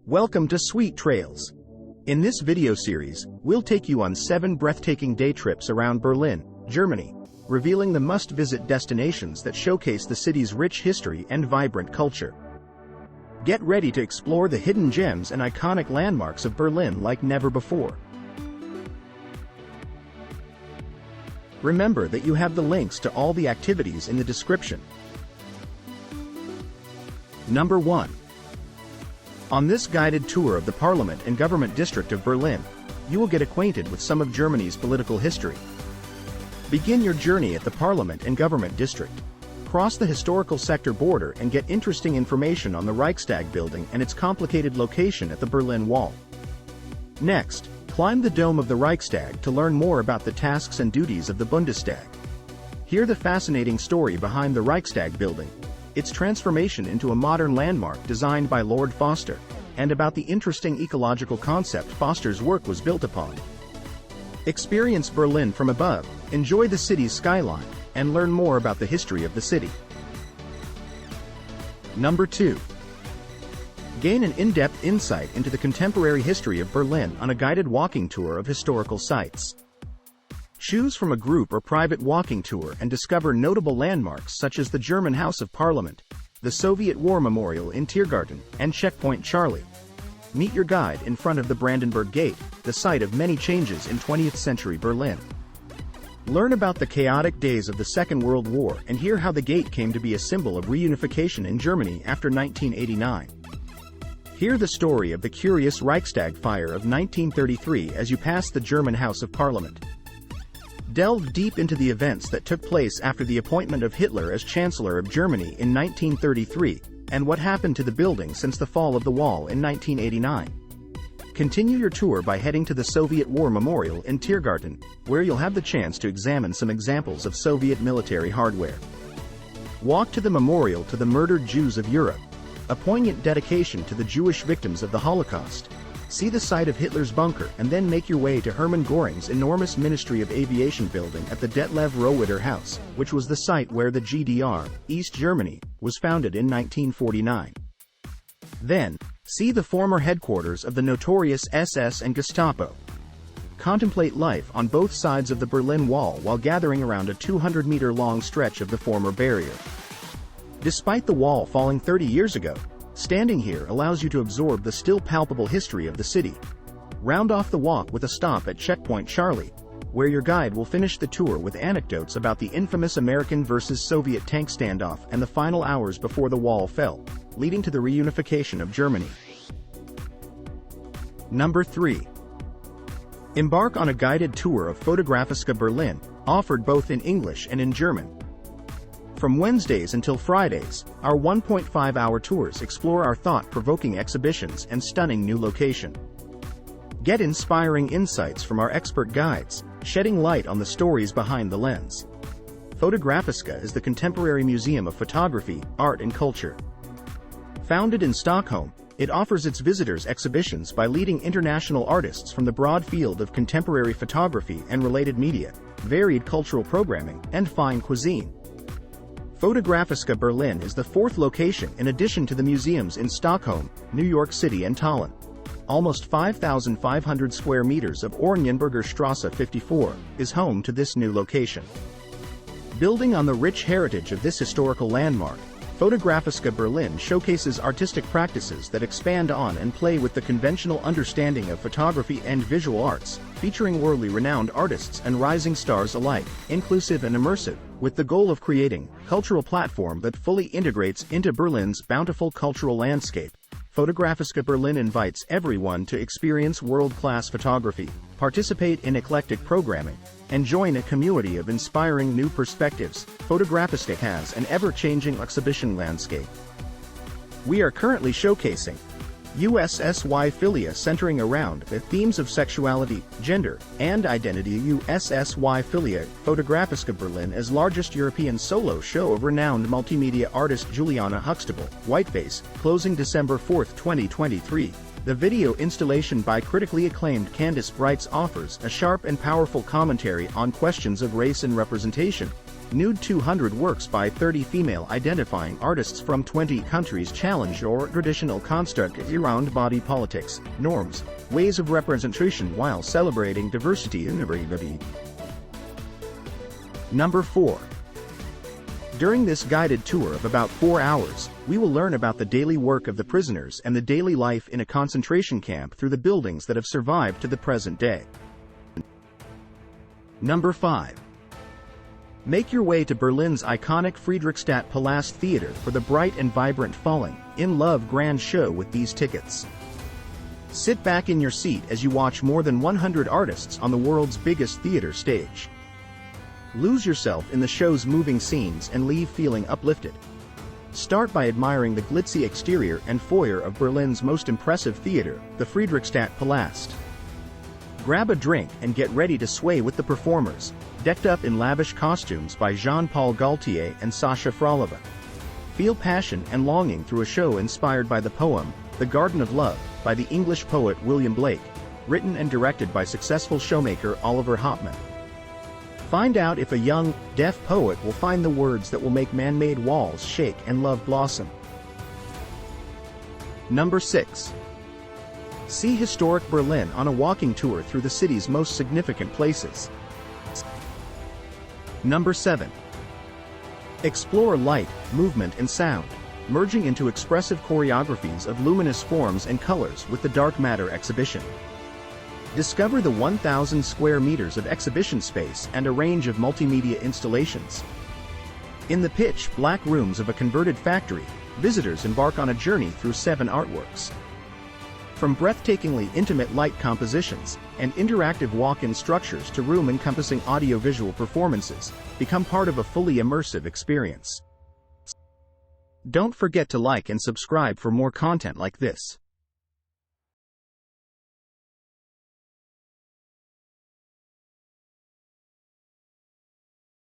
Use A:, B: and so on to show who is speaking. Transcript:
A: Welcome to SuiteTrails. In this video series, we'll take you on 7 breathtaking day trips around Berlin, Germany, revealing the must-visit destinations that showcase the city's rich history and vibrant culture. Get ready to explore the hidden gems and iconic landmarks of Berlin like never before. Remember that you have the links to all the activities in the description. Number 1. On this guided tour of the Parliament and Government District of Berlin, you will get acquainted with some of Germany's political history. Begin your journey at the Parliament and Government District. Cross the historical sector border and get interesting information on the Reichstag building and its complicated location at the Berlin Wall. Next, climb the dome of the Reichstag to learn more about the tasks and duties of the Bundestag. Hear the fascinating story behind the Reichstag building, its transformation into a modern landmark designed by Lord Foster, and about the interesting ecological concept Foster's work was built upon. Experience Berlin from above, enjoy the city's skyline, and learn more about the history of the city. Number 2. Gain an in-depth insight into the contemporary history of Berlin on a guided walking tour of historical sites. Choose from a group or private walking tour and discover notable landmarks such as the German House of Parliament, the Soviet War Memorial in Tiergarten, and Checkpoint Charlie. Meet your guide in front of the Brandenburg Gate, the site of many changes in 20th century Berlin. Learn about the chaotic days of the Second World War and hear how the gate came to be a symbol of reunification in Germany after 1989. Hear the story of the curious Reichstag fire of 1933 as you pass the German House of Parliament. Delve deep into the events that took place after the appointment of Hitler as Chancellor of Germany in 1933, and what happened to the building since the fall of the wall in 1989. Continue your tour by heading to the Soviet War Memorial in Tiergarten, where you'll have the chance to examine some examples of Soviet military hardware. Walk to the Memorial to the Murdered Jews of Europe, a poignant dedication to the Jewish victims of the Holocaust. See the site of Hitler's bunker and then make your way to Hermann Göring's enormous Ministry of Aviation building at the Detlev Rohwitter House, which was the site where the GDR, East Germany, was founded in 1949. Then, see the former headquarters of the notorious SS and Gestapo. Contemplate life on both sides of the Berlin Wall while gathering around a 200-meter-long stretch of the former barrier. Despite the wall falling 30 years ago, standing here allows you to absorb the still palpable history of the city. Round off the walk with a stop at Checkpoint Charlie, where your guide will finish the tour with anecdotes about the infamous American versus Soviet tank standoff and the final hours before the wall fell, leading to the reunification of Germany. Number 3. Embark on a guided tour of Fotografiska Berlin, offered both in English and in German. From Wednesdays until Fridays, our 1.5-hour tours explore our thought-provoking exhibitions and stunning new location. Get inspiring insights from our expert guides, shedding light on the stories behind the lens. Fotografiska is the contemporary museum of photography, art and culture. Founded in Stockholm, it offers its visitors exhibitions by leading international artists from the broad field of contemporary photography and related media, varied cultural programming, and fine cuisine. Fotografiska Berlin is the 4th location in addition to the museums in Stockholm, New York City and Tallinn. Almost 5,500 square meters of Oranienburger Straße 54 is home to this new location. Building on the rich heritage of this historical landmark, Fotografiska Berlin showcases artistic practices that expand on and play with the conventional understanding of photography and visual arts, featuring worldly renowned artists and rising stars alike, inclusive and immersive, with the goal of creating a cultural platform that fully integrates into Berlin's bountiful cultural landscape. Fotografiska Berlin invites everyone to experience world-class photography, participate in eclectic programming, and join a community of inspiring new perspectives. Fotografiska has an ever-changing exhibition landscape. We are currently showcasing USSY Filia centering around the themes of sexuality, gender, and identity. USSY Filia, Fotografiska Berlin as largest European solo show of renowned multimedia artist Juliana Huxtable, Whiteface, closing December 4, 2023. The video installation by critically acclaimed Candice Brights offers a sharp and powerful commentary on questions of race and representation, Nude 200 works by 30 female identifying artists from 20 countries challenge or traditional construct around body politics, norms, ways of representation while celebrating diversity in everybody. Number 4. During this guided tour of about 4 hours, we will learn about the daily work of the prisoners and the daily life in a concentration camp through the buildings that have survived to the present day. Number 5. Make your way to Berlin's iconic Friedrichstadt Palast Theater for the bright and vibrant Falling in Love grand show with these tickets. Sit back in your seat as you watch more than 100 artists on the world's biggest theater stage. Lose yourself in the show's moving scenes and leave feeling uplifted. Start by admiring the glitzy exterior and foyer of Berlin's most impressive theater, the Friedrichstadt Palast. Grab a drink and get ready to sway with the performers, decked up in lavish costumes by Jean-Paul Gaultier and Sasha Frolova. Feel passion and longing through a show inspired by the poem, The Garden of Love, by the English poet William Blake, written and directed by successful showmaker Oliver Hauptmann. Find out if a young, deaf poet will find the words that will make man-made walls shake and love blossom. Number 6. See historic Berlin on a walking tour through the city's most significant places. Number 7. Explore light, movement and sound, merging into expressive choreographies of luminous forms and colors with the Dark Matter exhibition. Discover the 1,000 square meters of exhibition space and a range of multimedia installations. In the pitch-black rooms of a converted factory, visitors embark on a journey through 7 artworks. From breathtakingly intimate light compositions and interactive walk-in structures to room-encompassing audio-visual performances, become part of a fully immersive experience. Don't forget to like and subscribe for more content like this.